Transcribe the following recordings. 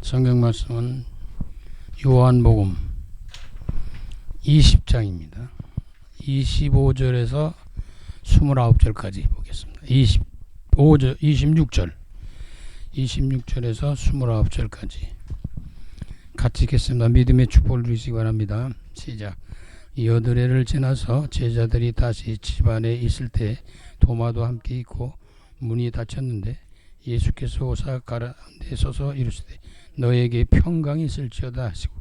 성경 말씀은 요한복음 20장입니다. 25절에서 29절까지 보겠습니다. 26절에서 29절까지 같이 읽겠습니다. 믿음의 축복을 누리시기 바랍니다. 시작. 여드레를 지나서 제자들이 다시 집안에 있을 때 도마도 함께 있고 문이 닫혔는데 예수께서 오사 가운데 서서 이르시되 너에게 평강이 있을지어다 하시고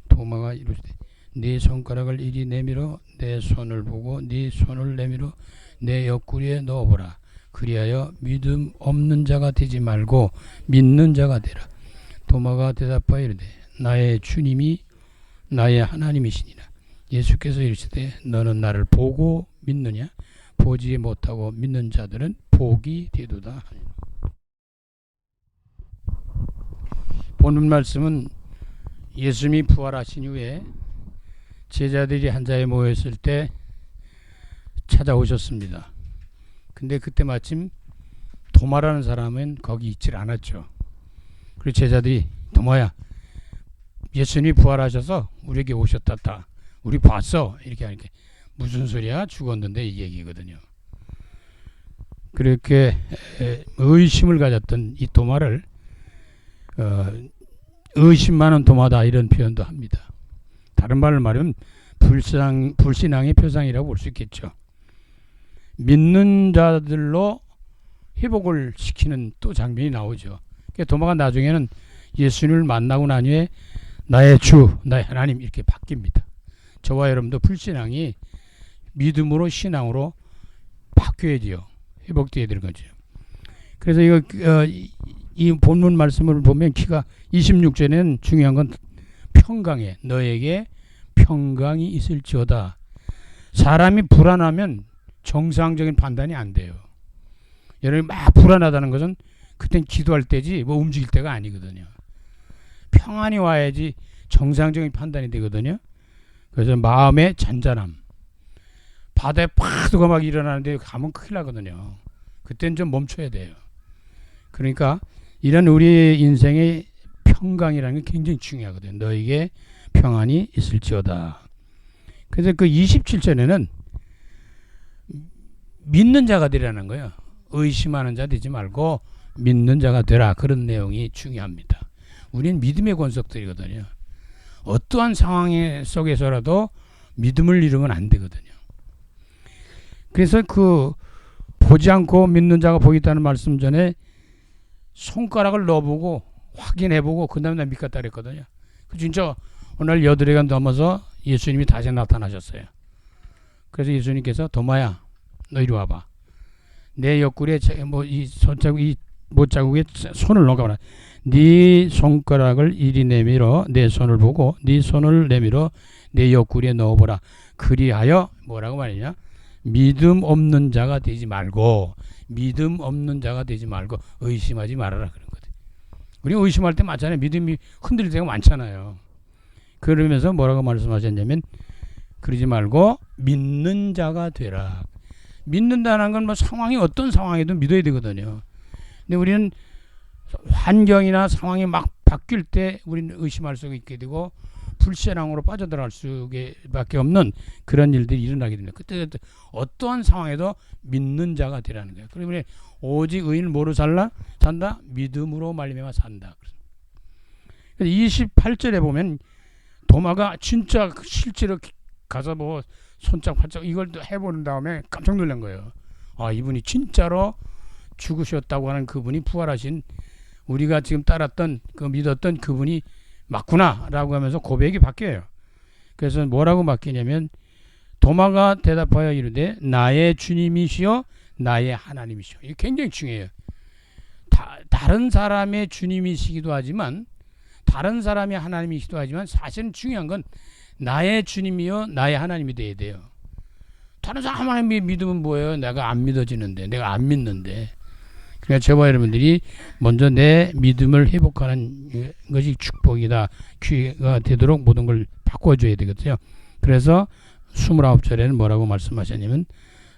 도마가 이르시되 네 손가락을 이리 내밀어 내 손을 보고 네 손을 내밀어 내 옆구리에 넣어보라. 그리하여 믿음 없는 자가 되지 말고 믿는 자가 되라. 도마가 대답하여 이르되 나의 주님이 나의 하나님이시니라. 예수께서 이르시되 너는 나를 보고 믿느냐? 보지 못하고 믿는 자들은 복이 되도다. 본문 말씀은 예수님이 부활하신 후에 제자들이 한 자리에 모였을 때 찾아오셨습니다. 근데 그때 마침 도마라는 사람은 거기 있질 않았죠. 그리고 제자들이 도마야, 예수님이 부활하셔서 우리에게 오셨다. 우리 봤어. 이렇게 하니까 무슨 소리야? 죽었는데 이 얘기거든요. 그렇게 의심을 가졌던 이 도마를 의심 많은 도마다 이런 표현도 합니다. 다른 말을 말하면 불신앙의 표상이라고 볼 수 있겠죠. 믿는 자들로 회복을 시키는 또 장면이 나오죠. 도마가 나중에는 예수님을 만나고 난 후에 나의 주, 나의 하나님 이렇게 바뀝니다. 저와 여러분도 불신앙이 믿음으로 신앙으로 바뀌어야지요. 회복되어야 되는 거죠. 그래서 이 본문 말씀을 보면 키가 26절에는 중요한 건 평강에 너에게 평강이 있을지어다. 사람이 불안하면 정상적인 판단이 안 돼요. 여러분이 막 불안하다는 것은 그땐 기도할 때지 뭐 움직일 때가 아니거든요. 평안이 와야지 정상적인 판단이 되거든요. 그래서 마음의 잔잔함. 바다에 파도가 막 일어나는데 가면 큰일 나거든요. 그때는 좀 멈춰야 돼요. 그러니까 이런 우리 인생의 평강이라는 게 굉장히 중요하거든요. 너에게 평안이 있을지어다. 그래서 그 27절에는 믿는 자가 되라는 거예요. 의심하는 자 되지 말고 믿는 자가 되라. 그런 내용이 중요합니다. 우리는 믿음의 권속들이거든요. 어떠한 상황 속에서라도 믿음을 잃으면 안 되거든요. 그래서 그 보지 않고 믿는 자가 보겠다는 말씀 전에 손가락을 넣어보고 확인해보고 그 다음에 나 믿겠다 그랬거든요. 진짜 오늘 여드레가 넘어서 예수님이 다시 나타나셨어요. 그래서 예수님께서 도마야 너 이리 와봐. 내 옆구리에 이 못자국에 손을 넣어봐라. 네 손가락을 이리 내밀어 내 손을 보고 네 손을 내밀어 내 옆구리에 넣어보라. 그리하여 뭐라고 말이냐? 믿음 없는 자가 되지 말고 의심하지 말아라 그런 거죠. 우리 의심할 때 많잖아요. 믿음이 흔들릴 때가 많잖아요. 그러면서 뭐라고 말씀하셨냐면 그러지 말고 믿는 자가 되라. 믿는다는 건 뭐 상황이 어떤 상황에도 믿어야 되거든요. 근데 우리는 환경이나 상황이 막 바뀔 때 우리는 의심할 수 있게 되고 불신앙으로 빠져들어갈 수밖에 없는 그런 일들이 일어나게 됩니다. 그때 어떠한 상황에도 믿는 자가 되라는 거예요. 그러면 오직 의인은 뭐로 산다? 믿음으로 말미암아 산다. 28절에 보면 도마가 진짜 실제로 가서 뭐 손짝 팔짝 이걸 해보는 다음에 깜짝 놀란 거예요. 아, 이분이 진짜로 죽으셨다고 하는 그분이 부활하신 우리가 지금 믿었던 그분이 맞구나 라고 하면서 고백이 바뀌어요. 그래서 뭐라고 바뀌냐면 도마가 대답하여 이르되 나의 주님이시여 나의 하나님이시여. 이게 굉장히 중요해요. 다른 사람의 주님이시기도 하지만 다른 사람의 하나님이시기도 하지만 사실은 중요한 건 나의 주님이여 나의 하나님이 돼야 돼요. 다른 사람 하나님의 믿음은 뭐예요? 내가 안 믿어지는데 내가 안 믿는데. 그러니까 저와 여러분들이 먼저 내 믿음을 회복하는 것이 축복이다. 기회가 되도록 모든 걸 바꿔줘야 되거든요. 그래서 29절에는 뭐라고 말씀하셨냐면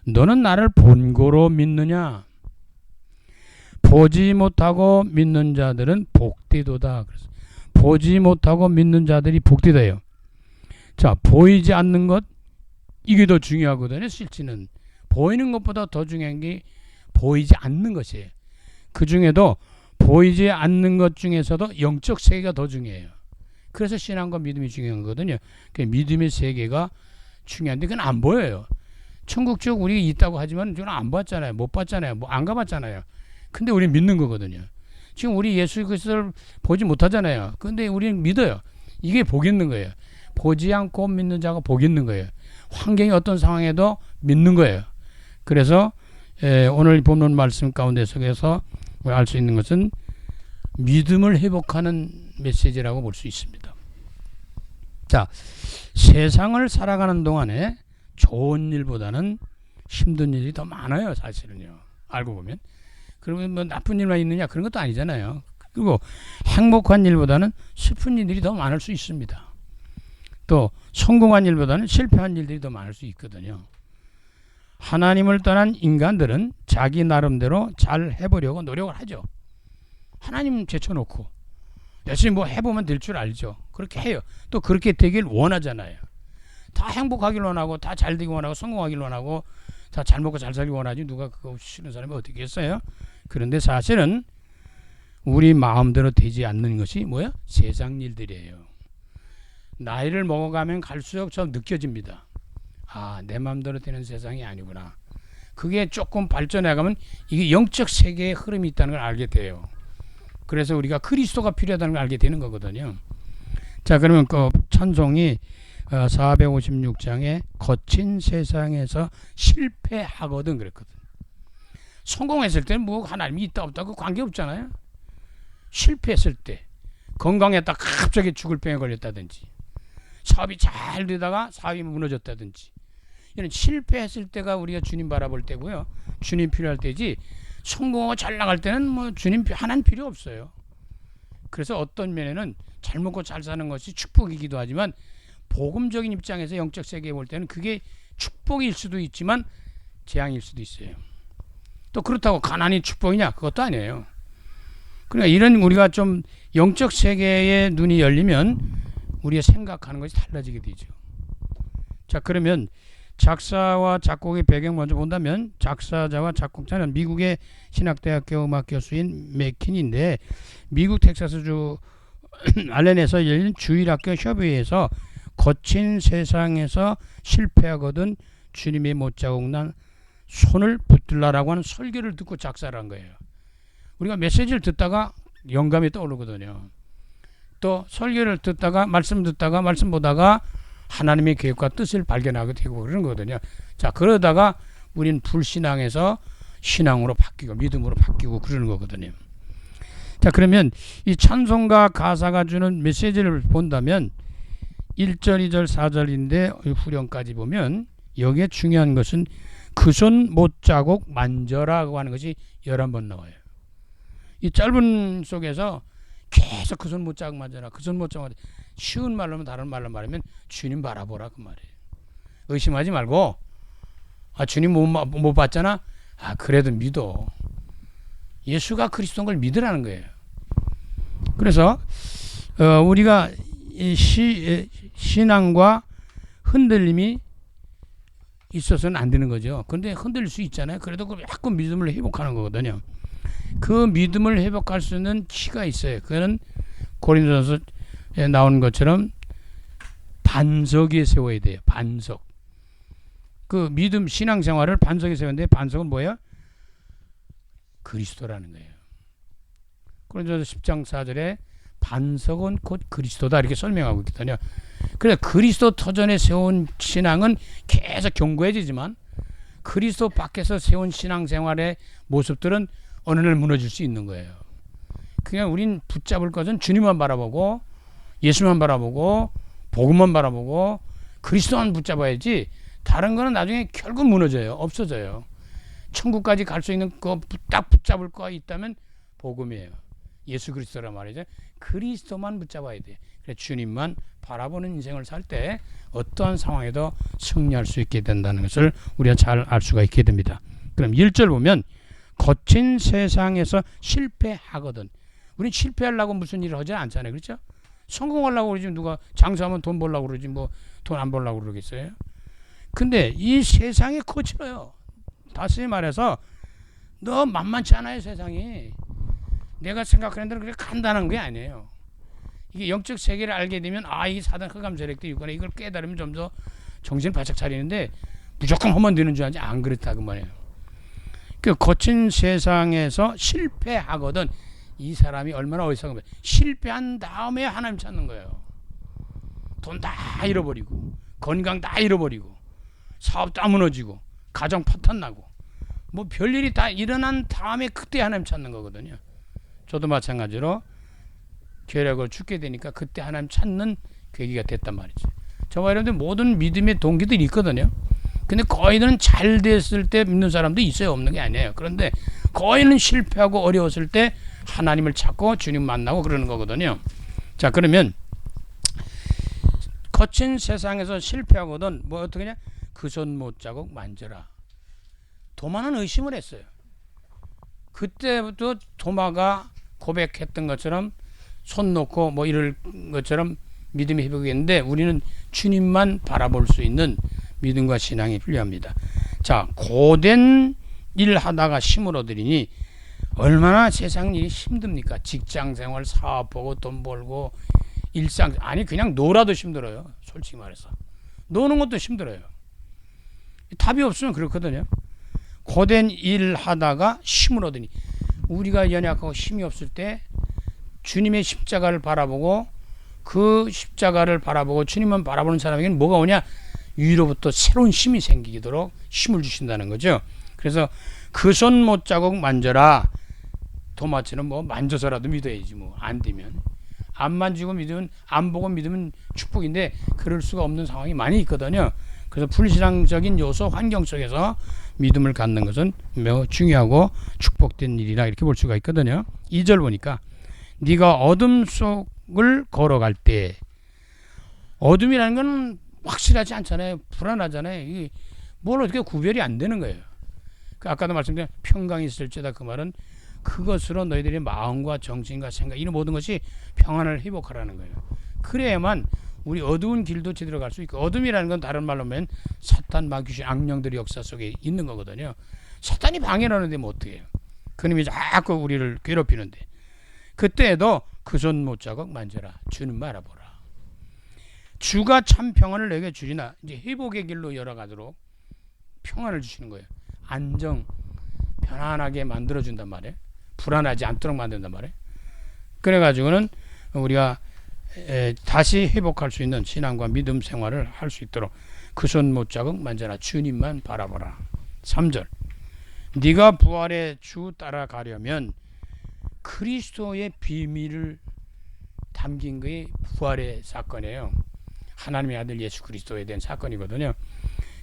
너는 나를 본고로 믿느냐? 보지 못하고 믿는 자들은 복되도다. 그래서 보지 못하고 믿는 자들이 복되다요. 자, 보이지 않는 것, 이게 더 중요하거든요. 실제는 보이는 것보다 더 중요한 게 보이지 않는 것이에요. 그 중에도 보이지 않는 것 중에서도 영적 세계가 더 중요해요. 그래서 신앙과 믿음이 중요한 거거든요. 그 믿음의 세계가 중요한데 그건 안 보여요. 천국 쪽 우리 있다고 하지만 저는 안 봤잖아요. 못 봤잖아요. 뭐 안 가봤잖아요. 근데 우리 믿는 거거든요. 지금 우리 예수 그리스도를 보지 못하잖아요. 근데 우리는 믿어요. 이게 복 있는 거예요. 보지 않고 믿는 자가 복 있는 거예요. 환경이 어떤 상황에도 믿는 거예요. 그래서 오늘 본문 말씀 가운데 속에서 알 수 있는 것은 믿음을 회복하는 메시지라고 볼 수 있습니다. 자, 세상을 살아가는 동안에 좋은 일보다는 힘든 일이 더 많아요. 사실은요. 알고 보면. 그러면 뭐 나쁜 일만 있느냐 그런 것도 아니잖아요. 그리고 행복한 일보다는 슬픈 일들이 더 많을 수 있습니다. 또 성공한 일보다는 실패한 일들이 더 많을 수 있거든요. 하나님을 떠난 인간들은 자기 나름대로 잘 해보려고 노력을 하죠. 하나님 제쳐놓고 열심히 뭐 해보면 될 줄 알죠. 그렇게 해요. 또 그렇게 되길 원하잖아요. 다 행복하길 원하고 다 잘 되길 원하고 성공하길 원하고 다 잘 먹고 잘 살길 원하지 누가 그거 싫은 사람이 어떻게 했어요? 그런데 사실은 우리 마음대로 되지 않는 것이 뭐야? 세상 일들이에요. 나이를 먹어가면 갈수록 좀 느껴집니다. 아, 내 마음대로 되는 세상이 아니구나. 그게 조금 발전해가면 이게 영적 세계의 흐름이 있다는 걸 알게 돼요. 그래서 우리가 그리스도가 필요하다는 걸 알게 되는 거거든요. 자, 그러면 그 찬송이 456장에 거친 세상에서 실패하거든 그랬거든. 성공했을 때는 뭐 하나님이 있다 없다 그 관계 없잖아요. 실패했을 때 건강했다 갑자기 죽을 병에 걸렸다든지 사업이 잘 되다가 사업이 무너졌다든지 이런 실패했을 때가 우리가 주님 바라볼 때고요. 주님 필요할 때지 성공하고 잘 나갈 때는 뭐 주님 하나는 필요 없어요. 그래서 어떤 면에는 잘 먹고 잘 사는 것이 축복이기도 하지만 복음적인 입장에서 영적 세계에 볼 때는 그게 축복일 수도 있지만 재앙일 수도 있어요. 또 그렇다고 가난이 축복이냐? 그것도 아니에요. 그러니까 이런 우리가 좀 영적 세계에 눈이 열리면 우리가 생각하는 것이 달라지게 되죠. 자, 그러면 작사와 작곡의 배경 먼저 본다면 작사자와 작곡자는 미국의 신학대학교 음악 교수인 맥킨인데 미국 텍사스주 알렌에서 열린 주일학교 협의회에서 거친 세상에서 실패하거든 주님의 못자국 난 손을 붙들라라고 하는 설교를 듣고 작사를 한 거예요. 우리가 메시지를 듣다가 영감이 떠오르거든요. 또 설교를 듣다가 말씀 보다가 하나님의 계획과 뜻을 발견하게 되고 그러는 거거든요. 자, 그러다가 우린 불신앙에서 신앙으로 바뀌고 믿음으로 바뀌고 그러는 거거든요. 자, 그러면 이 찬송가 가사가 주는 메시지를 본다면 1절, 2절, 4절인데 후렴까지 보면 여기에 중요한 것은 그 손 못자국 만져라고 하는 것이 11번 나와요. 이 짧은 속에서 계속 그 손 못자국 만져라. 그 손 못자국 만져라. 쉬운 말로 다른 말로 말하면 주님 바라보라 그 말이에요. 의심하지 말고 아 주님 못 봤잖아. 아 그래도 믿어. 예수가 그리스도인 걸 믿으라는 거예요. 그래서 우리가 신앙과 흔들림이 있어서는 안 되는 거죠. 그런데 흔들릴 수 있잖아요. 그래도 자꾸 믿음을 회복하는 거거든요. 그 믿음을 회복할 수 있는 키가 있어요. 그거는 고린도전서에 나오는 것처럼 반석 위에 세워야 돼요. 반석. 그 믿음 신앙생활을 반석에 세웠는데 반석은 뭐예요? 그리스도라는 거예요. 고린도전서 10장 4절에 반석은 곧 그리스도다 이렇게 설명하고 있거든요. 그래서 그리스도 터전에 세운 신앙은 계속 견고해지지만 그리스도 밖에서 세운 신앙생활의 모습들은 어느 날 무너질 수 있는 거예요. 그냥 우린 붙잡을 것은 주님만 바라보고 예수만 바라보고 복음만 바라보고 그리스도만 붙잡아야지 다른 거는 나중에 결국 무너져요. 없어져요. 천국까지 갈 수 있는 거 딱 붙잡을 거 있다면 복음이에요. 예수 그리스도란 말이죠. 그리스도만 붙잡아야 돼. 그래서 주님만 바라보는 인생을 살 때 어떠한 상황에도 승리할 수 있게 된다는 것을 우리가 잘 알 수가 있게 됩니다. 그럼 1절 보면 거친 세상에서 실패하거든. 우리는 실패하려고 무슨 일을 하지 않잖아요. 그렇죠? 성공하려고 그러지 누가 장사하면 돈 벌려고 그러지 뭐 돈 안 벌려고 그러겠어요? 근데 이 세상이 거칠어요. 다시 말해서 너 만만치 않아요 세상이. 내가 생각하는 대로 그렇게 간단한 게 아니에요. 이게 영적 세계를 알게 되면 이 사단 흑암 세력도 있구나 이걸 깨달으면 좀 더 정신 바짝 차리는데 무조건 하면 되는 줄 알지 안 그렇다 그 말이에요. 그 거친 세상에서 실패하거든 이 사람이 얼마나 어리석으면 실패한 다음에 하나님 찾는 거예요. 돈 다 잃어버리고 건강 다 잃어버리고 사업 다 무너지고 가정 파탄 나고 뭐 별일이 다 일어난 다음에 그때 하나님 찾는 거거든요. 저도 마찬가지로 괴력을 죽게 되니까 그때 하나님 찾는 계기가 됐단 말이죠. 저와 여러분들 모든 믿음의 동기들이 있거든요. 근데 거의는 잘 됐을 때 믿는 사람도 있어요. 없는 게 아니에요. 그런데 거의는 실패하고 어려웠을 때 하나님을 찾고 주님 만나고 그러는 거거든요. 자, 그러면 거친 세상에서 실패하거든 뭐 어떻게 하냐? 그 손 못자국 만져라. 도마는 의심을 했어요. 그때부터 도마가 고백했던 것처럼 손 놓고 뭐 이럴 것처럼 믿음이 회복했는데 우리는 주님만 바라볼 수 있는 믿음과 신앙이 필요합니다. 자, 고된 일 하다가 힘을 얻으리니 얼마나 세상 일이 힘듭니까? 직장 생활, 사업 보고 돈 벌고 일상 아니 그냥 놀아도 힘들어요. 솔직히 말해서 노는 것도 힘들어요. 답이 없으면 그렇거든요. 고된 일 하다가 힘을 얻으니 우리가 연약하고 힘이 없을 때 주님의 십자가를 바라보고 그 십자가를 바라보고 주님만 바라보는 사람에게는 뭐가 오냐? 위로부터 새로운 힘이 생기도록 힘을 주신다는 거죠. 그래서 그 손 못자국 만져라. 도마처럼 뭐 만져서라도 믿어야지 뭐 안 되면 안 만지고 믿으면 안 보고 믿으면 축복인데 그럴 수가 없는 상황이 많이 있거든요. 그래서 불신앙적인 요소 환경 속에서 믿음을 갖는 것은 매우 중요하고 축복된 일이라 이렇게 볼 수가 있거든요. 2절 보니까 네가 어둠 속을 걸어갈 때 어둠이라는 건 확실하지 않잖아요. 불안하잖아요. 이게 뭘 어떻게 구별이 안 되는 거예요. 아까도 말씀드린 평강이 있을지다 그 말은 그것으로 너희들의 마음과 정신과 생각 이런 모든 것이 평안을 회복하라는 거예요. 그래야만 우리 어두운 길도 제대로 갈 수 있고 어둠이라는 건 다른 말로 하면 사탄, 마귀신, 악령들의 역사 속에 있는 거거든요. 사탄이 방해를 하는데 뭐 어떻게 해요. 그놈이 자꾸 우리를 괴롭히는데 그때에도 그 손 못자국 만져라. 주님 알아보라. 주가 참 평안을 내게 주리나 이제 회복의 길로 열어가도록 평안을 주시는 거예요. 안정, 편안하게 만들어준단 말이에요. 불안하지 않도록 만든단 말이에요. 그래가지고는 우리가 다시 회복할 수 있는 신앙과 믿음 생활을 할 수 있도록 그 손 못자국 만져라. 주님만 바라보라. 3절 네가 부활의 주 따라가려면 그리스도의 비밀을 담긴 게 부활의 사건이에요. 하나님의 아들 예수 그리스도에 대한 사건이거든요.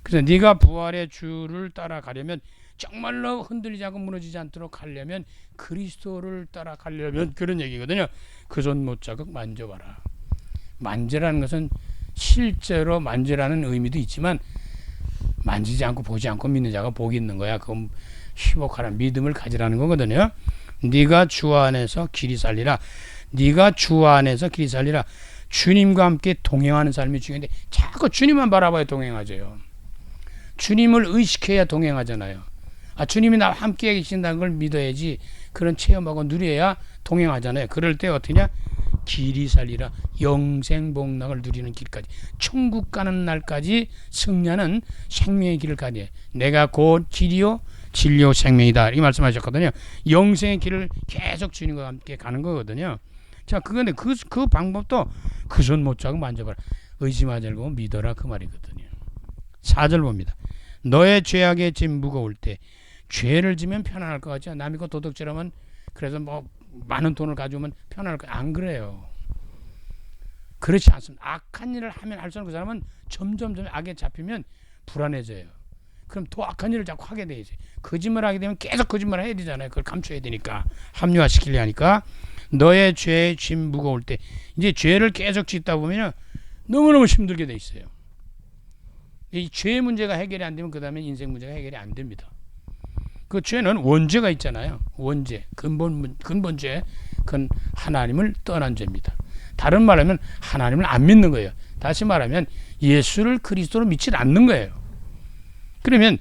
그래서 네가 부활의 주를 따라가려면 정말로 흔들리지 않고 무너지지 않도록 하려면 그리스도를 따라가려면 그런 얘기거든요. 그 손 못자국 만져봐라. 만져라는 것은 실제로 만져라는 의미도 있지만 만지지 않고 보지 않고 믿는 자가 복이 있는 거야. 그건 회복하라는 믿음을 가지라는 거거든요. 네가 주 안에서 길이 살리라. 네가 주 안에서 길이 살리라. 주님과 함께 동행하는 삶이 중요한데 자꾸 주님만 바라봐야 동행하죠. 주님을 의식해야 동행하잖아요. 주님이 나와 함께 계신다는 걸 믿어야지 그런 체험하고 누려야 동행하잖아요. 그럴 때 어떠냐? 길이 살리라. 영생복락을 누리는 길까지 천국 가는 날까지 승리하는 생명의 길을 가게. 내가 곧 길이요 진리요 생명이다. 이 말씀하셨거든요. 영생의 길을 계속 주님과 함께 가는 거거든요. 자, 그건데 그 방법도 그 손 못자국 만져봐라. 의심하지 말고 믿어라 그 말이거든요. 4절 봅니다. 너의 죄악의 짐 무거울 때 죄를 지면 편안할 것 같죠. 남이 거 도둑질하면 그래서 뭐 많은 돈을 가져오면 편안할 거 안 그래요. 그렇지 않습니다. 악한 일을 하면 할수록 그 사람은 점점 악에 잡히면 불안해져요. 그럼 더 악한 일을 자꾸 하게 되죠. 거짓말 하게 되면 계속 거짓말을 해야 되잖아요. 그걸 감춰야 되니까 합리화시키려 하니까 너의 죄의 짐 무거울 때 이제 죄를 계속 짓다 보면 너무너무 힘들게 돼 있어요. 이 죄 문제가 해결이 안 되면 그 다음에 인생 문제가 해결이 안 됩니다. 그 죄는 원죄가 있잖아요. 원죄, 근본죄, 그건 하나님을 떠난 죄입니다. 다른 말하면 하나님을 안 믿는 거예요. 다시 말하면 예수를 그리스도로 믿지 않는 거예요. 그러면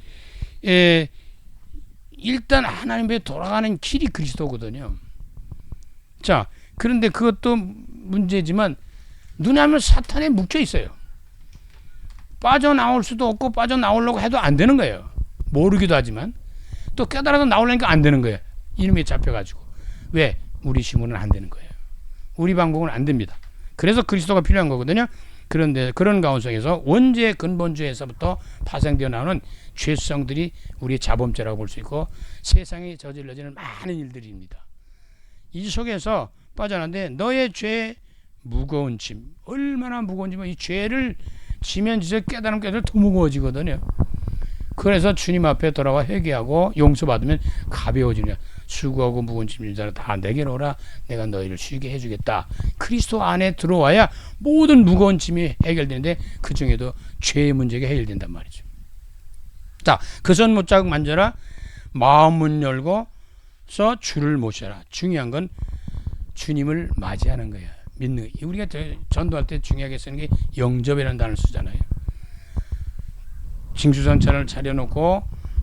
일단 하나님께 돌아가는 길이 그리스도거든요. 자, 그런데 그것도 문제지만 눈에 하면 사탄에 묶여 있어요. 빠져나올 수도 없고 빠져나오려고 해도 안 되는 거예요. 모르기도 하지만 또 깨달아서 나오려니까 안 되는 거예요. 이놈에 잡혀가지고. 왜? 우리 힘으로는 안 되는 거예요. 우리 방법은 안 됩니다. 그래서 그리스도가 필요한 거거든요. 그런데 그런 가운데서 원죄의 근본주에서부터 파생되어 나오는 죄성들이 우리의 자범죄라고 볼 수 있고 세상에 저질러지는 많은 일들입니다. 이 속에서 빠져나는데 너의 죄 무거운 짐, 얼마나 무거운지만 이 죄를 지면 지서 깨달으면 깨달을수록 더 무거워지거든요. 그래서 주님 앞에 돌아와 회개하고 용서받으면 가벼워지냐. 수고하고 무거운 짐진 자를 다 내게로 오라. 내가 너희를 쉬게 해주겠다. 그리스도 안에 들어와야 모든 무거운 짐이 해결되는데 그 중에도 죄의 문제가 해결된단 말이죠. 자, 그 손 못자국 만져라. 마음 문 열고서 주를 모셔라. 중요한 건 주님을 맞이하는 거예요. 믿는 거예요. 우리가 전도할 때 중요하게 쓰는 게 영접이라는 단어를 쓰잖아요. 징수상차를 차려놓고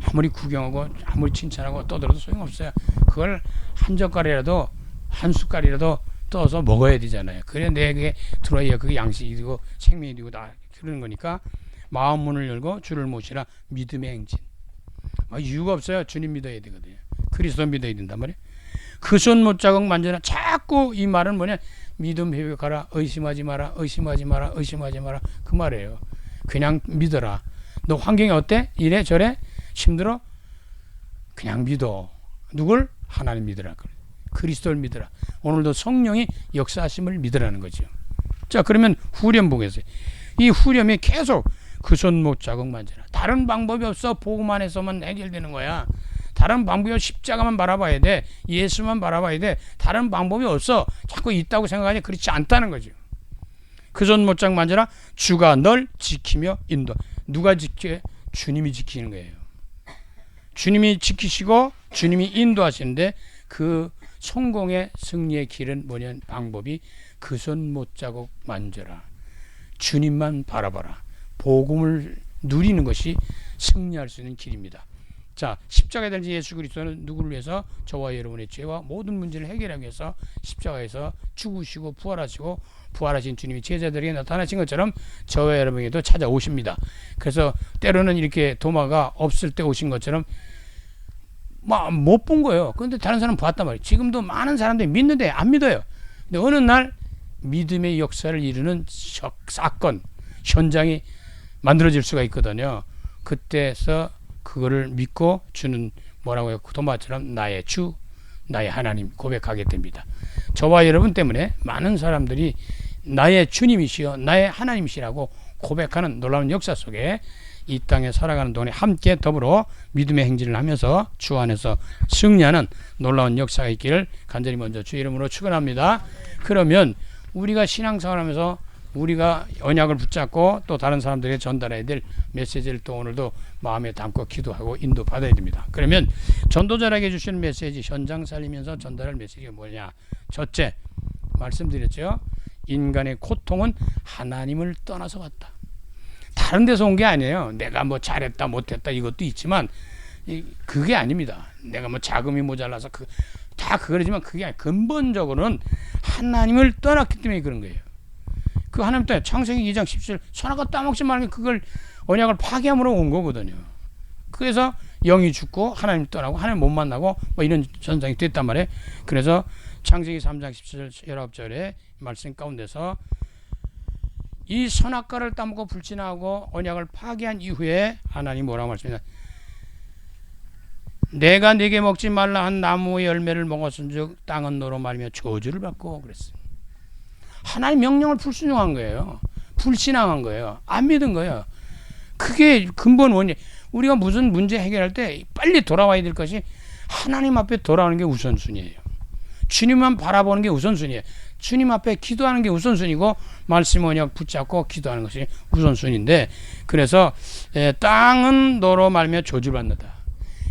아무리 구경하고 아무리 칭찬하고 떠들어도 소용없어요. 그걸 한 젓갈이라도 한 숟갈이라도 떠서 먹어야 되잖아요. 그래 내게 들어야 그게 양식이 되고 생명이 되고 다 그러는 거니까 마음 문을 열고 주를 모시라. 믿음의 행진. 이유가 없어요. 주님 믿어야 되거든요. 그리스도 믿어야 된단 말이에요. 그 손 못자국 만져라. 자꾸 이 말은 뭐냐. 믿음 회복하라. 의심하지 마라. 의심하지 마라. 의심하지 마라. 그 말이에요. 그냥 믿어라. 너 환경이 어때? 이래 저래? 힘들어? 그냥 믿어. 누굴? 하나님 믿으라. 그리스도를 믿으라. 오늘도 성령이 역사하심을 믿으라는 거죠. 자, 그러면 후렴 보겠어요. 이 후렴이 계속 그 손 못자국 만져라. 다른 방법이 없어. 보고만 해서만 해결되는 거야. 다른 방법이 없어. 십자가만 바라봐야 돼. 예수만 바라봐야 돼. 다른 방법이 없어. 자꾸 있다고 생각하니 그렇지 않다는 거죠. 그 손 못자국 만져라. 주가 널 지키며 인도. 누가 지켜? 주님이 지키는 거예요. 주님이 지키시고 주님이 인도하시는데 그 성공의 승리의 길은 뭐냐 방법이 그 손 못자국 만져라. 주님만 바라봐라. 복음을 누리는 것이 승리할 수 있는 길입니다. 자, 십자가에 달린 예수 그리스도는 누구를 위해서? 저와 여러분의 죄와 모든 문제를 해결하기 위해서 십자가에서 죽으시고 부활하시고 부활하신 주님이 제자들에게 나타나신 것처럼 저와 여러분에게도 찾아오십니다. 그래서 때로는 이렇게 도마가 없을 때 오신 것처럼 못 본 거예요. 그런데 다른 사람 봤단 말이에요. 지금도 많은 사람들이 믿는데 안 믿어요. 근데 어느 날 믿음의 역사를 이루는 사건, 현장이 만들어질 수가 있거든요. 그때서 그거를 믿고 주는 뭐라고 해요? 도마처럼 나의 주, 나의 하나님 고백하게 됩니다. 저와 여러분 때문에 많은 사람들이 나의 주님이시여 나의 하나님이시라고 고백하는 놀라운 역사 속에 이 땅에 살아가는 동안에 함께 더불어 믿음의 행진을 하면서 주 안에서 승리하는 놀라운 역사가 있기를 간절히 먼저 주 이름으로 축원합니다. 그러면 우리가 신앙생활하면서 우리가 언약을 붙잡고 또 다른 사람들에게 전달해야 될 메시지를 또 오늘도 마음에 담고 기도하고 인도받아야 됩니다. 그러면 전도자에게 주시는 메시지, 현장 살리면서 전달할 메시지가 뭐냐? 첫째, 말씀드렸죠. 인간의 고통은 하나님을 떠나서 왔다. 다른 데서 온 게 아니에요. 내가 뭐 잘했다 못했다 이것도 있지만 그게 아닙니다. 내가 뭐 자금이 모자라서 다 그러지만 그게 아니에요. 근본적으로는 하나님을 떠났기 때문에 그런 거예요. 그 하나님 때문에 창세기 2장 17 선악과 따먹지 말고 그걸 언약을 파괴함으로 온 거거든요. 그래서 영이 죽고 하나님 떠나고 하나님 못 만나고 뭐 이런 현상이 됐단 말이에요. 그래서 창세기 3장 17절 19절의 말씀 가운데서 이 선악과를 따먹고 불신하고 언약을 파괴한 이후에 하나님 뭐라고 말씀합니다. 내가 네게 먹지 말라 한 나무의 열매를 먹었은즉 땅은 너로 말미암아 저주를 받고 그랬어요. 하나님 명령을 불순종한 거예요. 불신앙한 거예요. 안 믿은 거예요. 그게 근본 원인. 우리가 무슨 문제 해결할 때 빨리 돌아와야 될 것이 하나님 앞에 돌아오는 게 우선순위예요. 주님만 바라보는 게 우선순위예요. 주님 앞에 기도하는 게 우선순위고 말씀 언약 붙잡고 기도하는 것이 우선순위인데 그래서 땅은 너로 말미암아 저주를 받는다.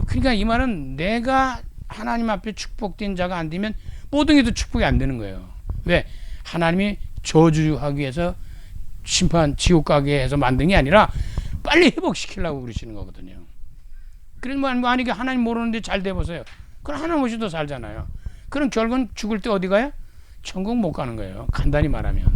그러니까 이 말은 내가 하나님 앞에 축복된 자가 안 되면 모든 게 다 축복이 안 되는 거예요. 왜? 하나님이 저주하기 위해서 심판 지옥 가게 해서 만든 게 아니라 빨리 회복시키려고 그러시는 거거든요. 그래서 만약에 하나님 모르는데 잘 돼보세요. 그럼 하나님 없이 더 살잖아요. 그럼 결국은 죽을 때 어디 가요? 천국 못 가는 거예요. 간단히 말하면.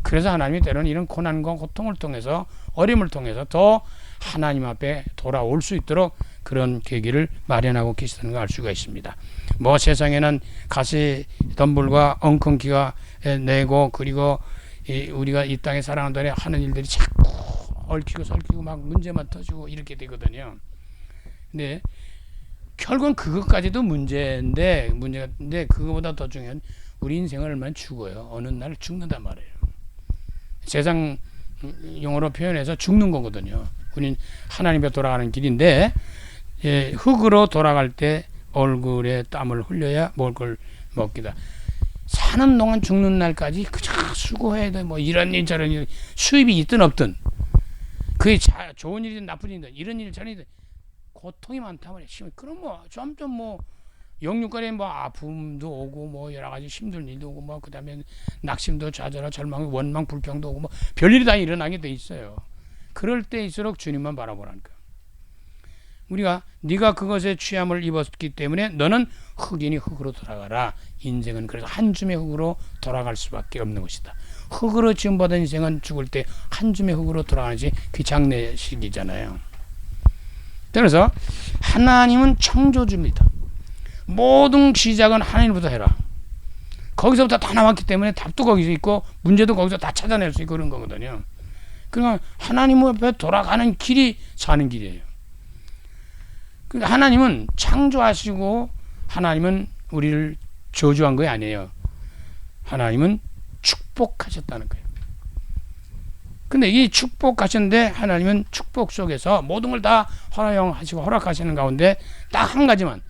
그래서 하나님이 때로는 이런 고난과 고통을 통해서 어려움을 통해서 더 하나님 앞에 돌아올 수 있도록 그런 계기를 마련하고 계시다는 걸 알 수가 있습니다. 뭐 세상에는 가시 덤불과 엉겅퀴가 내고 그리고 우리가 이 땅에 살아가는 동안에 하는 일들이 자꾸 얽히고 설키고 막 문제만 터지고 이렇게 되거든요. 근데 결국은 그것까지도 문제인데 그거보다 더 중요한 우리 인생을 얼마나 죽어요. 어느 날 죽는단 말이에요. 세상 용어로 표현해서 죽는 거거든요. 우린 하나님 앞에 돌아가는 길인데 흙으로 돌아갈 때 얼굴에 땀을 흘려야 먹을 걸 먹기다. 사는 동안 죽는 날까지 그저 수고해야 돼. 뭐 이런 일 저런 일 수입이 있든 없든 그게 좋은 일이든 나쁜 일이든 이런 일 저런 일이든 고통이 많다 말이야. 그럼 뭐 점점 뭐 영육간에 뭐 아픔도 오고 뭐 여러 가지 힘든 일도 오고 뭐 그다음에 낙심도 좌절하고 절망 원망 불평도 오고 뭐 별일이 다 일어나게 돼 있어요. 그럴 때일수록 주님만 바라보라니까. 우리가 네가 그것에 취함을 입었기 때문에 너는 흙이니 흙으로 돌아가라. 인생은 그래서 한 줌의 흙으로 돌아갈 수밖에 없는 것이다. 흙으로 지음받은 인생은 죽을 때 한 줌의 흙으로 돌아가는지 그 장례식이잖아요. 그래서 하나님은 창조주입니다. 모든 시작은 하나님부터 해라. 거기서부터 다 나왔기 때문에 답도 거기서 있고 문제도 거기서 다 찾아낼 수 있고 그런 거거든요. 그러니까 하나님 앞에 돌아가는 길이 사는 길이에요. 그러니까 하나님은 창조하시고 하나님은 우리를 저주한 거 아니에요. 하나님은 축복하셨다는 거예요. 근데 이 축복하셨는데 하나님은 축복 속에서 모든 걸 다 허용하시고 허락하시는 가운데 딱 한 가지만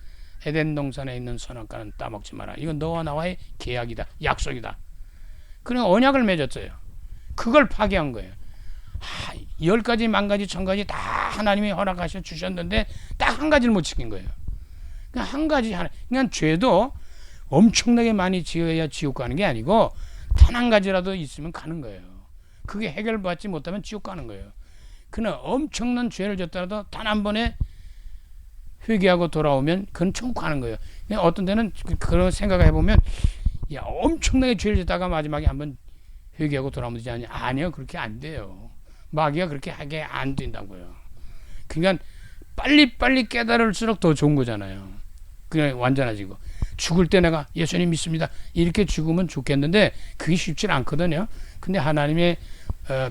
에덴 동산에 있는 선악과는 따먹지 마라. 이건 너와 나와의 계약이다. 약속이다. 그러니까 언약을 맺었어요. 그걸 파괴한 거예요. 10가지, 10,000가지, 1,000가지 다 하나님이 허락하셔 주셨는데 딱 한 가지를 못 지킨 거예요. 그냥 한 가지 하나. 그러니까 죄도 엄청나게 많이 지어야 지옥 가는 게 아니고 단 한 가지라도 있으면 가는 거예요. 그게 해결받지 못하면 지옥 가는 거예요. 그러나 엄청난 죄를 졌더라도 단 한 번에 회개하고 돌아오면 그건 천국 가는 거예요. 어떤 때는 그런 생각을 해보면 야 엄청나게 죄를 짓다가 마지막에 한번 회개하고 돌아오면 되지 않냐. 아니요. 그렇게 안 돼요. 마귀가 그렇게 하게 안 된다고요. 그러니까 빨리 깨달을수록 더 좋은 거잖아요. 그냥 완전해지고 죽을 때 내가 예수님 믿습니다. 이렇게 죽으면 좋겠는데 그게 쉽지 않거든요. 근데 하나님의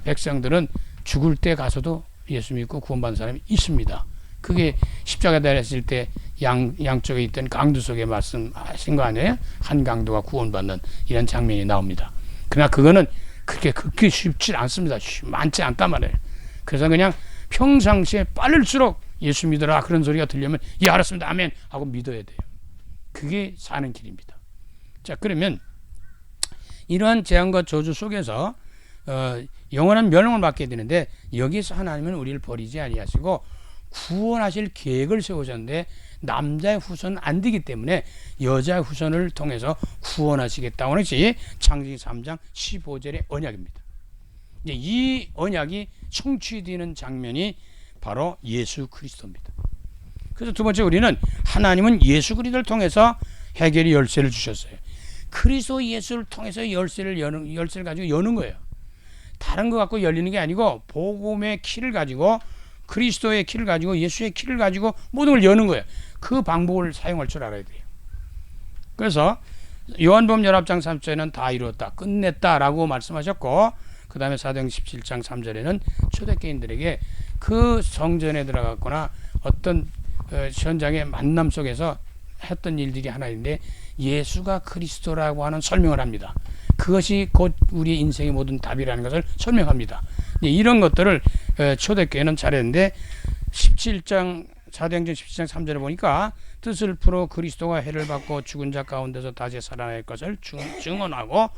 백성들은 죽을 때 가서도 예수 믿고 구원받는 사람이 있습니다. 그게 십자가 달렸을 때 양쪽에 있던 강도 속에 말씀하신 거 아니에요? 한 강도가 구원받는 이런 장면이 나옵니다. 그러나 그거는 그렇게 쉽지 않습니다. 많지 않단 말이에요. 그래서 그냥 평상시에 빠를수록 예수 믿어라 그런 소리가 들려면 예 알았습니다 아멘 하고 믿어야 돼요. 그게 사는 길입니다. 자 그러면 이러한 재앙과 저주 속에서 영원한 멸망을 받게 되는데 여기서 하나님은 우리를 버리지 아니하시고 구원하실 계획을 세우셨는데 남자의 후손은 안 되기 때문에 여자의 후손을 통해서 구원하시겠다는 것이 창세기 3장 15절의 언약입니다. 이제 이 언약이 성취되는 장면이 바로 예수 그리스도입니다. 그래서 두 번째 우리는 하나님은 예수 그리스도를 통해서 해결의 열쇠를 주셨어요. 그리스도 예수를 통해서 열쇠를 가지고 여는 거예요. 다른 거 갖고 열리는 게 아니고 복음의 키를 가지고 그리스도의 키를 가지고 예수의 키를 가지고 모든 걸 여는 거예요. 그 방법을 사용할 줄 알아야 돼요. 그래서 요한복음 19장 3절에는 다 이루었다 끝냈다라고 말씀하셨고 그 다음에 사도행 17장 3절에는 초대교인들에게 그 성전에 들어갔거나 어떤 현장의 만남 속에서 했던 일들이 하나 있는데 예수가 그리스도라고 하는 설명을 합니다. 그것이 곧 우리 인생의 모든 답이라는 것을 설명합니다. 이런 것들을 초대교회는 잘했는데 17장 사도행전 17장 3절에 보니까 뜻을 풀어 그리스도가 해를 받고 죽은 자 가운데서 다시 살아날 것을 증언하고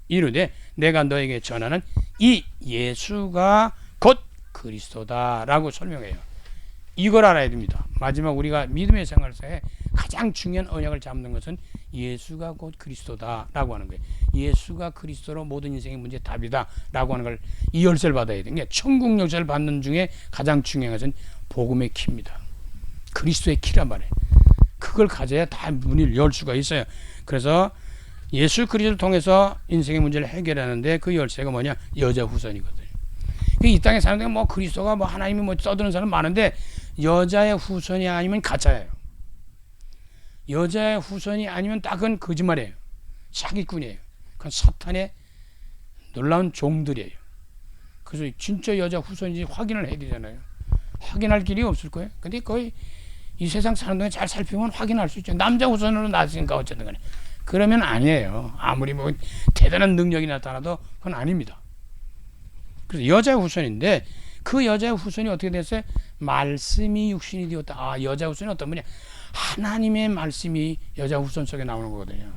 이르되 내가 너에게 전하는 이 예수가 곧 그리스도다라고 설명해요. 이걸 알아야 됩니다. 마지막 우리가 믿음의 생활에 가장 중요한 언약을 잡는 것은 예수가 곧 그리스도다라고 하는 거예요. 예수가 그리스도로 모든 인생의 문제 답이다라고 하는 걸 이 열쇠를 받아야 돼요. 그러니까 천국 열쇠를 받는 중에 가장 중요한 것은 복음의 키입니다. 그리스도의 키란 말이에요. 그걸 가져야 다 문을 열 수가 있어요. 그래서 예수 그리스도를 통해서 인생의 문제를 해결하는데 그 열쇠가 뭐냐? 여자 후손이거든요. 이 땅에 사는데 뭐 그리스도가 뭐 하나님이 뭐 떠드는 사람 많은데 여자의 후손이 아니면 가짜예요. 여자의 후손이 아니면 딱 그건 거짓말이에요. 사기꾼이에요. 그건 사탄의 놀라운 종들이에요. 그래서 진짜 여자 후손인지 확인을 해야 되잖아요. 확인할 길이 없을 거예요. 근데 거의 이 세상 사는 동안 잘 살피면 확인할 수 있죠. 남자 후손으로 나왔으니까 어쨌든 간에. 그러면 아니에요. 아무리 뭐 대단한 능력이 나타나도 그건 아닙니다. 그래서 여자의 후손인데 그 여자의 후손이 어떻게 됐어요? 말씀이 육신이 되었다. 아, 여자 후손이 어떤 분이야? 하나님의 말씀이 여자 후손 속에 나오는 거거든요.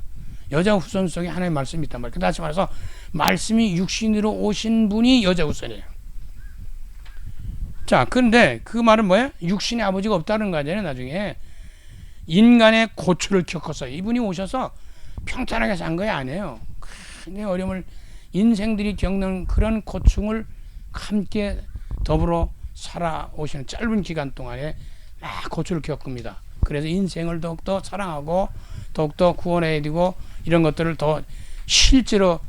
여자 후손 속에 하나님의 말씀이 있단 말이에요. 다시 말해서 말씀이 육신으로 오신 분이 여자 후손이에요. 자, 그런데 그 말은 뭐예요? 육신의 아버지가 없다는 거잖아요. 나중에 인간의 고초를 겪어서 이분이 오셔서 평탄하게 산 거야 아니에요. 큰 어려움을 인생들이 겪는 그런 고충을 함께 더불어 살아오시는 짧은 기간 동안에 막 고초를 겪습니다. 그래서 인생을 더욱더 사랑하고 더욱더 구원해야 되고 이런 것들을 더 실제로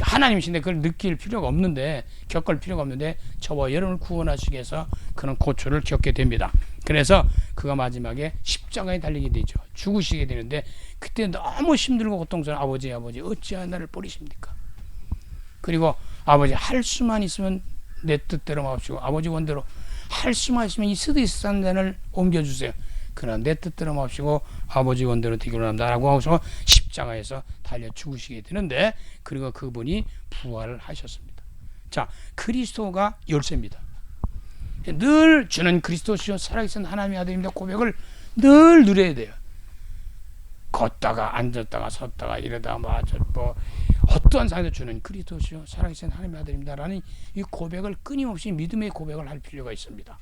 하나님이신데 그걸 느낄 필요가 없는데 겪을 필요가 없는데 저와 여러분을 구원하시기 위해서 그런 고초를 겪게 됩니다. 그래서 그가 마지막에 십자가에 달리게 되죠. 죽으시게 되는데 그때 너무 힘들고 고통스러운 아버지 어찌하여 나를 버리십니까? 그리고 아버지 할 수만 있으면 내 뜻대로 마옵시고 아버지 원대로 할 수만 있으면 이 스드이스산 잔을 옮겨주세요. 그러나 내 뜻대로 마옵시고 아버지 원대로 되기로 합니다라고 하고서 십자가에서 달려 죽으시게 되는데 그리고 그분이 부활을 하셨습니다. 자, 그리스도가 열쇠입니다. 늘 주는 그리스도시요 살아계신 하나님의 아들입니다. 고백을 늘 누려야 돼요. 걷다가 앉았다가 섰다가 이러다가 뭐 어떠한 상황에서 주는 그리스도시요 살아계신 하나님의 아들입니다라는 이 고백을 끊임없이 믿음의 고백을 할 필요가 있습니다.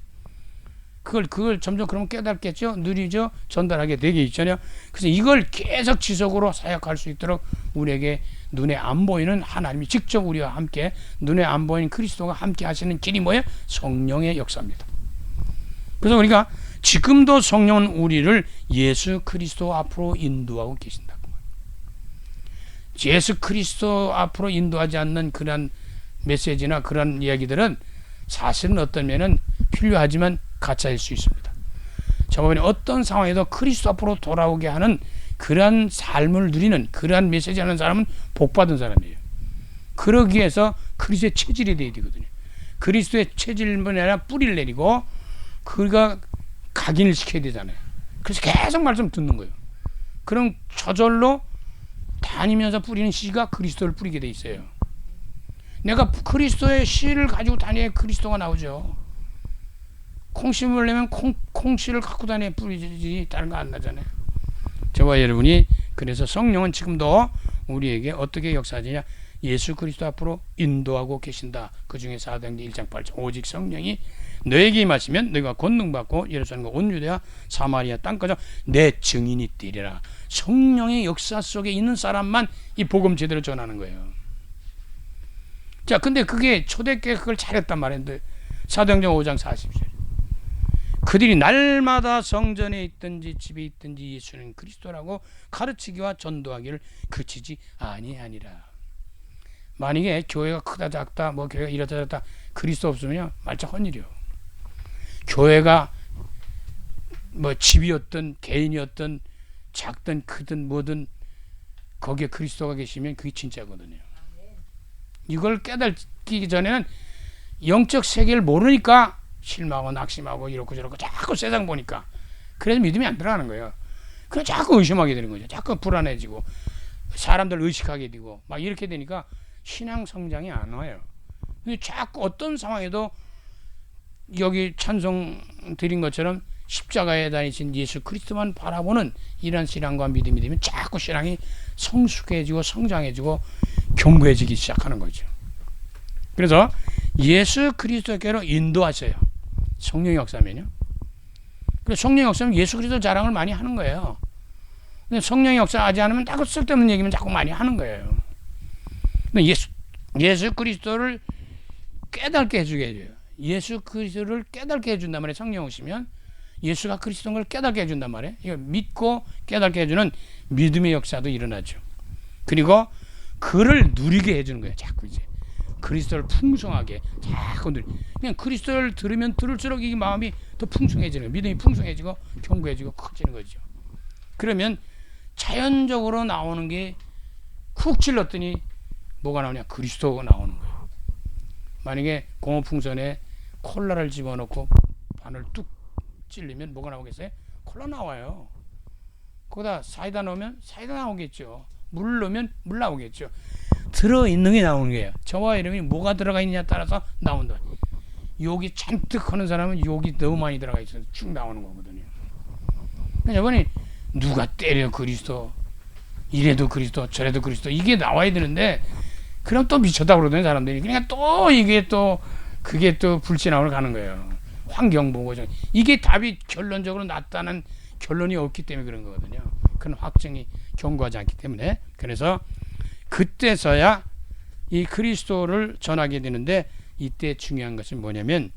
그걸 점점 그러면 깨닫겠죠. 누리죠. 전달하게 되게 있잖아요. 그래서 이걸 계속 지속으로 사역할 수 있도록 우리에게 눈에 안 보이는 하나님이 직접 우리와 함께 눈에 안 보이는 그리스도가 함께 하시는 길이 뭐예요? 성령의 역사입니다. 그래서 우리가 지금도 성령은 우리를 예수 그리스도 앞으로 인도하고 계신다고. 예수 그리스도 앞으로 인도하지 않는 그런 메시지나 그런 이야기들은 사실은 어떤 면은 필요하지만 가짜일 수 있습니다. 저번에 어떤 상황에도 그리스도 앞으로 돌아오게 하는 그러한 삶을 누리는 그러한 메시지 하는 사람은 복받은 사람이에요. 그러기 위해서 그리스도의 체질이 되어야 되거든요. 그리스도의 체질뿐 아니라 뿌리를 내리고 그가 각인을 시켜야 되잖아요. 그래서 계속 말씀 듣는 거예요. 그럼 저절로 다니면서 뿌리는 씨가 그리스도를 뿌리게 돼 있어요. 내가 그리스도의 씨를 가지고 다녀야 그리스도가 나오죠. 콩 심으려면 콩씨를 갖고 다녀야 뿌리지 다른 거 안 나잖아요. 저와 여러분이 그래서 성령은 지금도 우리에게 어떻게 역사하느냐? 예수 그리스도 앞으로 인도하고 계신다. 그 중에 사도행전 1장 8절 오직 성령이 너에게 임하시면 너희가 권능받고 예루살렘과 온 유대와 사마리아 땅까지 내 증인이 되리라. 성령의 역사 속에 있는 사람만 이 복음 제대로 전하는 거예요. 자, 근데 그게 초대교회 그걸 잘했단 말인데 사도행전 5장 40절 그들이 날마다 성전에 있든지 집에 있든지 예수는 그리스도라고 가르치기와 전도하기를 그치지 아니하니라. 만약에 교회가 크다 작다 뭐 교회가 이렇다 저렇다 그리스도 없으면요 말짱 헛일이요. 교회가 뭐 집이었든 개인이었든 작든 크든 뭐든 거기에 그리스도가 계시면 그게 진짜거든요. 이걸 깨닫기 전에는 영적 세계를 모르니까 실망하고 낙심하고 이렇고 저렇고 자꾸 세상 보니까 그래서 믿음이 안 들어가는 거예요. 그래서 자꾸 의심하게 되는 거죠. 자꾸 불안해지고 사람들 의식하게 되고 막 이렇게 되니까 신앙 성장이 안 와요. 근데 자꾸 어떤 상황에도 여기 찬송 드린 것처럼 십자가에 다니신 예수 그리스도만 바라보는 이런 신앙과 믿음이 되면 자꾸 신앙이 성숙해지고 성장해지고 견고해지기 시작하는 거죠. 그래서 예수 그리스도께로 인도하셔요. 성령의 역사면요. 그래서 성령 역사는 예수 그리스도 자랑을 많이 하는 거예요. 근데 성령의 역사하지 않으면 자꾸 쓸데없는 얘기면 자꾸 많이 하는 거예요. 근데 예수 그리스도를 깨닫게 해주게 해줘요. 예수 그리스도를 깨닫게 해준단 말이에요. 성령 오시면 예수가 그리스도인 걸 깨닫게 해준단 말이에요. 이거 믿고 깨닫게 해주는 믿음의 역사도 일어나죠. 그리고 그를 누리게 해주는 거예요. 자꾸 이제 그리스도를 풍성하게 자꾸 그냥 그리스도를 들으면 들을수록 이 마음이 더 풍성해지는 거예요. 믿음이 풍성해지고 견고해지고 커지는 거죠. 그러면 자연적으로 나오는 게 쿡 찔렀더니 뭐가 나오냐? 그리스도가 나오는 거예요. 만약에 공업풍선에 콜라를 집어넣고 바늘 뚝 찔리면 뭐가 나오겠어요? 콜라 나와요. 거기다 사이다 넣으면 사이다 나오겠죠. 물 넣으면 물 나오겠죠. 들어있는 게 나오는 거예요. 저와 이름이 뭐가 들어가 있느냐에 따라서 나온다. 욕이 잔뜩 하는 사람은 욕이 너무 많이 들어가 있어서 쭉 나오는 거거든요. 여러분이 누가 때려 그리스도, 이래도 그리스도 저래도 그리스도 이게 나와야 되는데 그럼 또 미쳤다고 그러더니 사람들이. 그러니까 또 이게 또 그게 또 불신앙으로 가는 거예요. 환경 보고 이게 답이 결론적으로 나타난 결론이 없기 때문에 그런 거거든요. 그런 확증이 견고하지 않기 때문에. 그래서 그때서야 이 그리스도를 전하게 되는데, 이때 중요한 것은 뭐냐면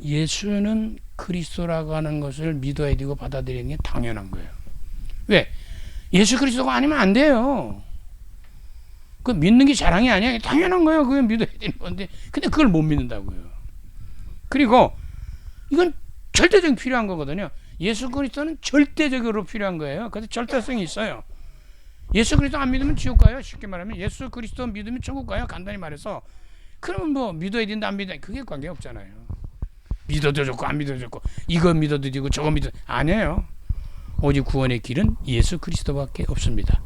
예수는 그리스도라고 하는 것을 믿어야 되고 받아들이는 게 당연한 거예요. 왜? 예수 그리스도가 아니면 안 돼요. 그 믿는 게 자랑이 아니야. 당연한 거예요. 그건 믿어야 되는 건데. 근데 그걸 못 믿는다고요. 그리고 이건 절대적으로 필요한 거거든요. 예수 그리스도는 절대적으로 필요한 거예요. 그래서 절대성이 있어요. 예수 그리스도 안 믿으면 지옥 가요. 쉽게 말하면 예수 그리스도 믿으면 천국 가요. 간단히 말해서. 그러면 뭐 믿어야 된다 안 믿어야 된다 그게 관계없잖아요. 믿어도 좋고 안 믿어도 좋고 이거 믿어도 되고 저거 믿어도 아니에요. 오직 구원의 길은 예수 그리스도밖에 없습니다.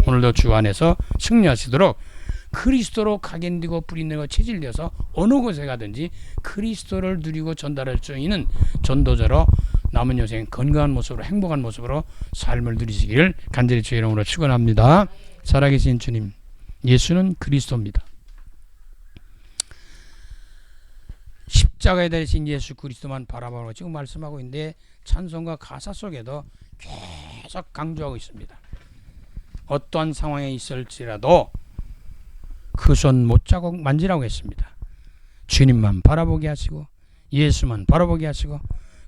오늘도 주 안에서 승리하시도록 그리스도로 각인되고 뿌리내고 체질되어서 어느 곳에 가든지 그리스도를 누리고 전달할 수 있는 전도자로 남은 여생 건강한 모습으로 행복한 모습으로 삶을 누리시기를 간절히 주의 이름으로 축원합니다. 살아계신 주님, 예수는 그리스도입니다. 십자가에 달리신 예수 그리스도만 바라보고 지금 말씀하고 있는데 찬송가 가사 속에도 계속 강조하고 있습니다. 어떠한 상황에 있을지라도 그 손 못자국 만지라고 했습니다. 주님만 바라보게 하시고 예수만 바라보게 하시고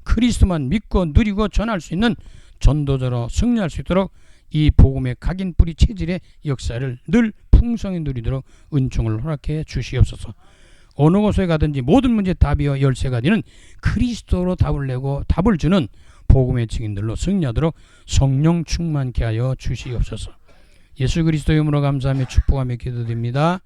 그리스도만 믿고 누리고 전할 수 있는 전도자로 승리할 수 있도록 이 복음의 각인 뿌리 체질의 역사를 늘 풍성히 누리도록 은총을 허락해 주시옵소서. 어느 곳에 가든지 모든 문제 답이여 열쇠가 되는 그리스도로 답을 내고 답을 주는 복음의 증인들로 승리하도록 성령 충만케 하여 주시옵소서. 예수 그리스도의 이름으로 감사하며 축복하며 기도드립니다.